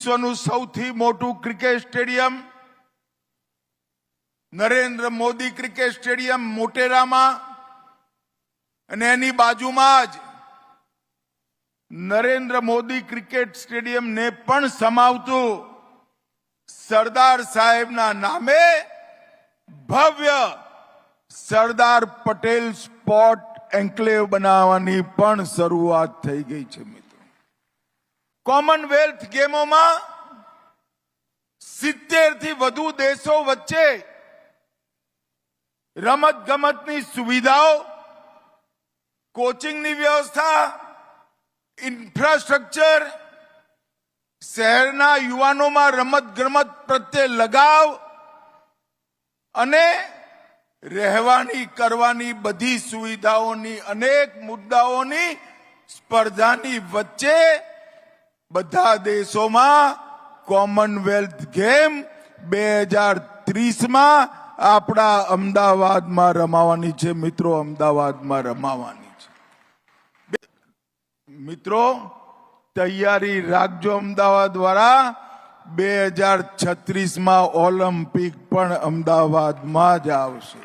વિશ્વનું સૌથી મોટું cricket stadium Narendra Modi cricket stadium મોટેરામાં અને એની બાજુમાં જ નરેન્દ્ર મોદી ક્રિકેટ સ્ટેડિયમને પણ સમાવતું સરદાર સાહેબના નામે ભવ્ય સરદાર પટેલ સ્પોર્ટ એન્કલેવ બનાવવાની પણ શરૂઆત થઈ ગઈ છે મિત્રો। કોમનવેલ્થ ગેમોમાં 70 થી વધુ દેશો વચ્ચે રમત ગમતની સુવિધાઓ, કોચિંગની વ્યવસ્થા, ઇન્ફ્રાસ્ટ્રક્ચર, શહેરના યુવાનોમાં રમત ગમત પ્રત્યે લગાવ અને રહેવાની કરવાની બધી સુવિધાઓની અનેક મુદ્દાઓની સ્પર્ધાની વચ્ચે બધા દેશોમાં કોમનવેલ્થ ગેમ 2030માં આપણા અમદાવાદમાં રમાવાની છે મિત્રો। અમદાવાદમાં રમાવાની છે મિત્રો। તૈયારી રાખજો અમદાવાદ વાળા। 2036માં ઓલિમ્પિક પણ અમદાવાદમાં જ આવશે।